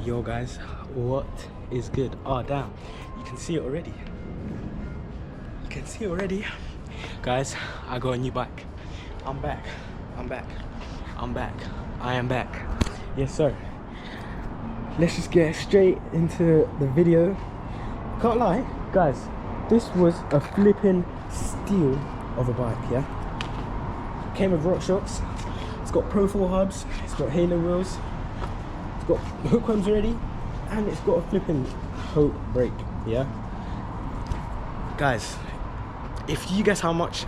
Yo guys, what is good? Oh damn, you can see it already. You can see it already. Guys, I got a new bike. I'm back. I'm back. I'm back. I am back. Yes sir. Let's just get straight into the video. Can't lie, guys, this was a flipping steal of a bike, yeah? Came with rock shots. It's got profile hubs, it's got halo wheels, got hookworms already, and it's got a flipping toe brake, yeah? Guys, if you guess how much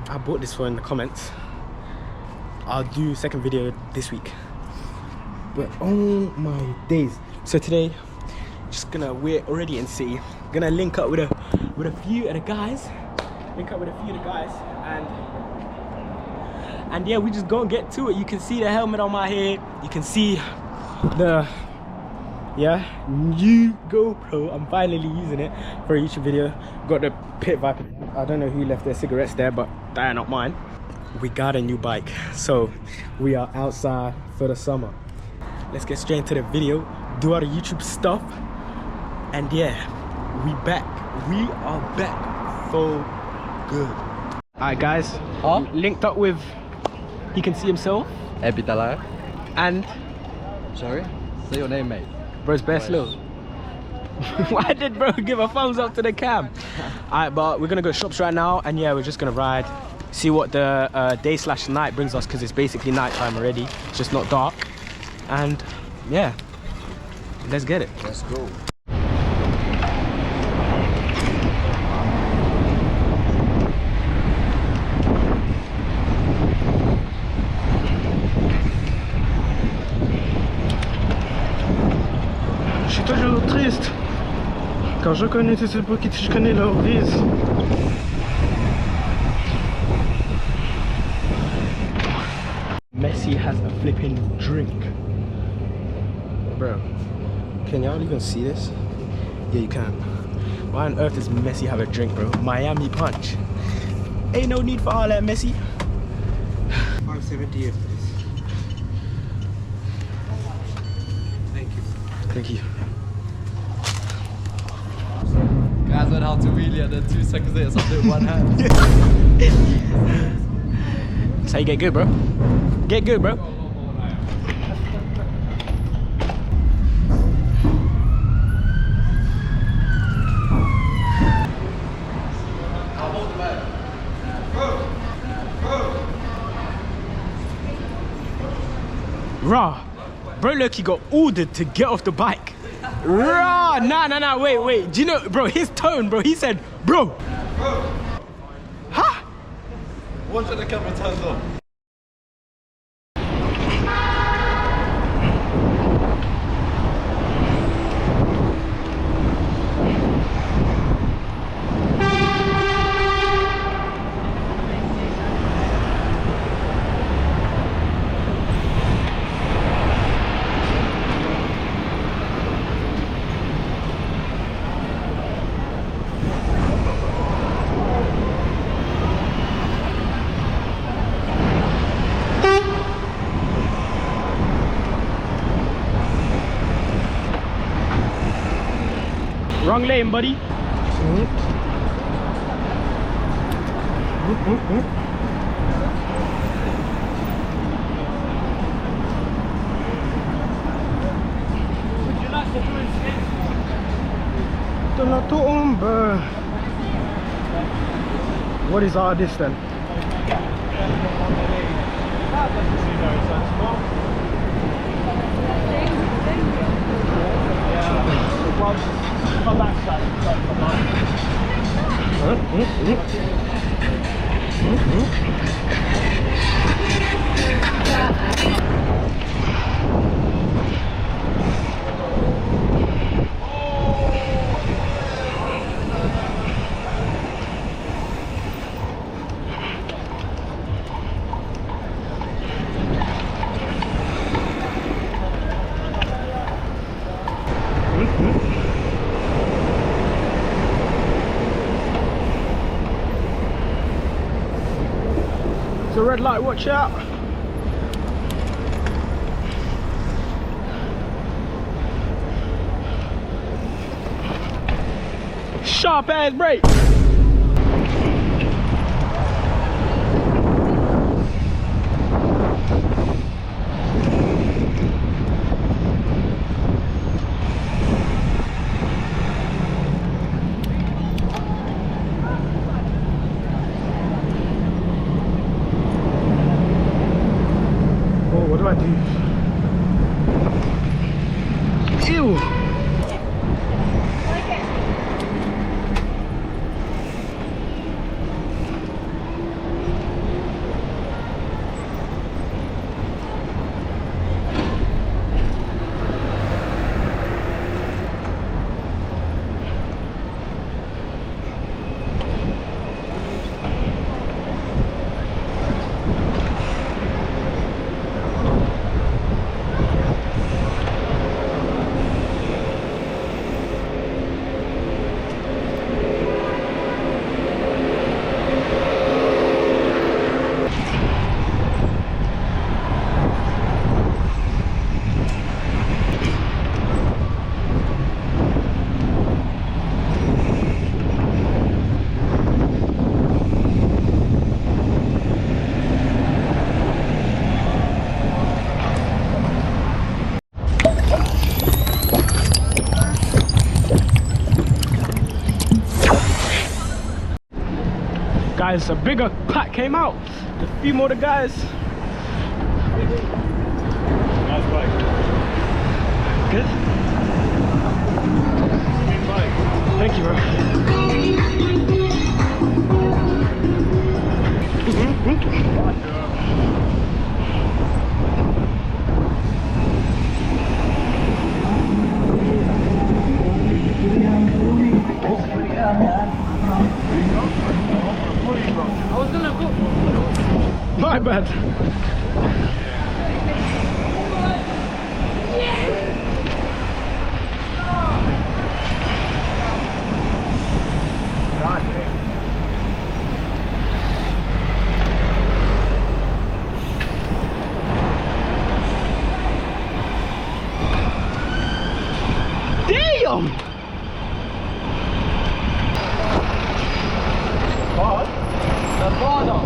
I bought this for in the comments, I'll do a second video this week. But oh my days. So today, we're already in city. Gonna link up with a few of the guys. And yeah, we just gonna get to it. You can see the helmet on my head. You can see the new GoPro. I'm finally using it for a YouTube video. Got the pit viper. I don't know who left their cigarettes there, but they're not mine. We got a new bike, so we are outside for the summer. Let's get straight into the video, do all the YouTube stuff, and yeah, we back. We are back for good. Alright guys, linked up with, he can see himself, Epitala. and Sorry? Say your name, mate. bro's best look. Why did bro give a thumbs up to the cam? Alright, but we're gonna go shops right now, and yeah, we're just gonna ride, see what the day/night brings us, because it's basically night time already. It's just not dark. And yeah, let's get it. Let's go. Je suis toujours triste quand je connais tous ceux pour qui je connais leur vie. Messi has a flipping drink. Bro, can y'all even see this? Yeah, you can. Why on earth does Messi have a drink, bro? Miami Punch. Ain't no need for all that, Messi. 570 please. Thank you. Thank you. Guys learn how to wheelie and then 2 seconds later, so I'll do it one hand. That's how you get good, bro. Get good, bro. Raw, bro, look, he got ordered to get off the bike. Raw, nah, wait. Do you know, bro, his tone, bro, he said, bro. Huh? Watch the camera turns on. Wrong lane, buddy. Would you like to join skate? De la tombe. What is all this then? It's a red light, watch out. Sharp ass brake. Oh, what do I do? Ew. Guys, a bigger pack came out. A few more of the guys. Nice bike. Good. Good bike. Thank you, bro. I was gonna go. My bad. Damn! The border.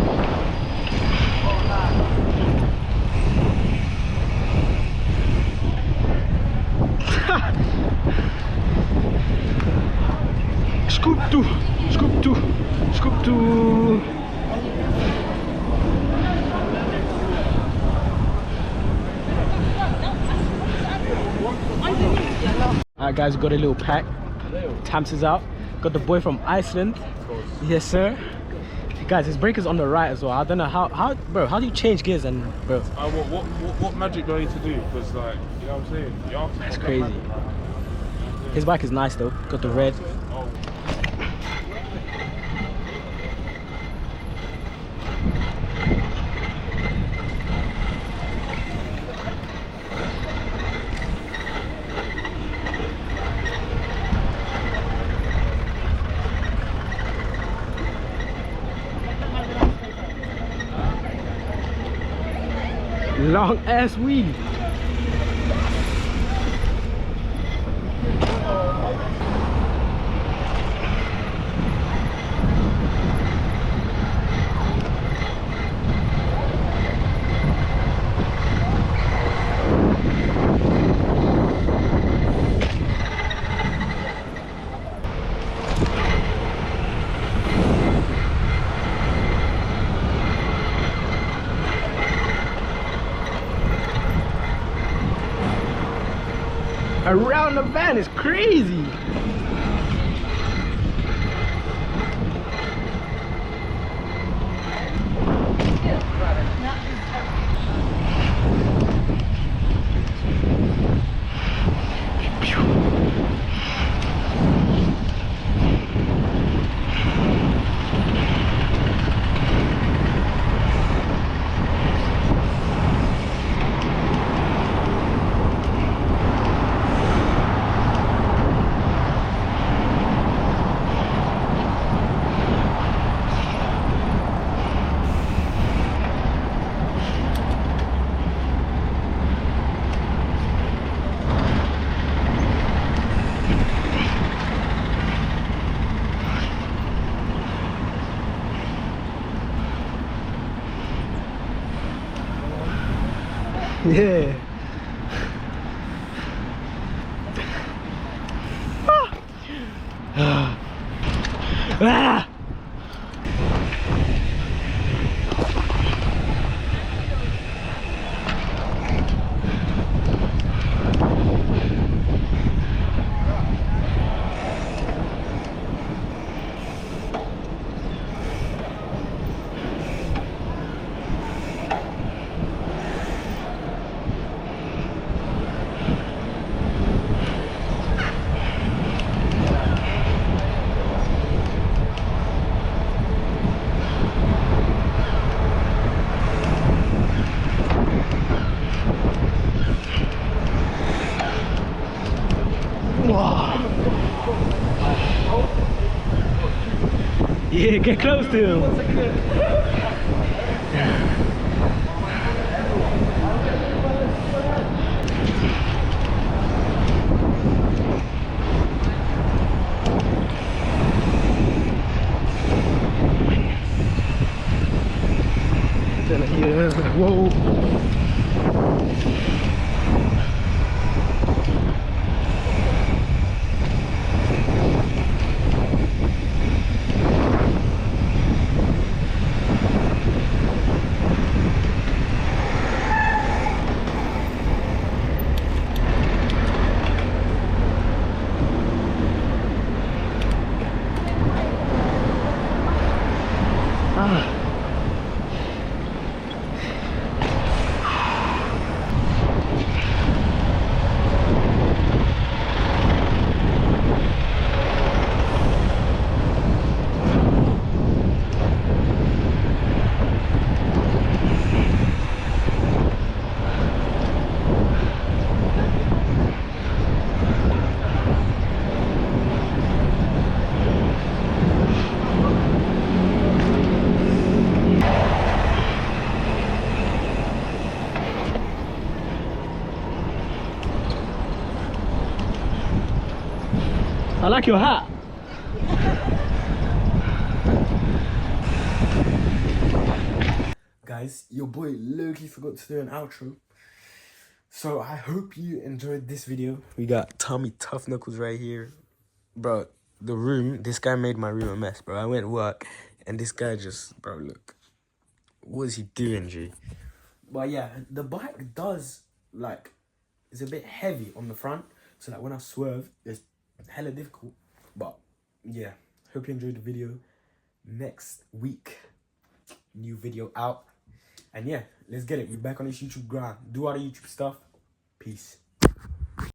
Scoop two, scoop two, scoop two. Alright guys, we got a little pack. Tamps is out. Got the boy from Iceland. Yes sir. Guys, his brake is on the right as well. I don't know how do you change gears and bro? What magic do I need to do? Because like, you know what I'm saying? That's crazy. His bike is nice though. Got the red. Oh. Long ass weed. Around the van is crazy. Yeah. Ah! Yeah, get close to him. Yeah, whoa. Ah. I like your hat. Guys, your boy Loki forgot to do an outro. So I hope you enjoyed this video. We got Tommy Tough Knuckles right here. Bro, the room, this guy made my room a mess, bro. I went to work and this guy just, bro, look. What is he doing, G? But yeah, the bike does, like, it's a bit heavy on the front. So like when I swerve, it's hella difficult. But yeah, hope you enjoyed the video. Next week, new video out. And yeah, let's get it. We're back on this YouTube grind. Do all the YouTube stuff. Peace.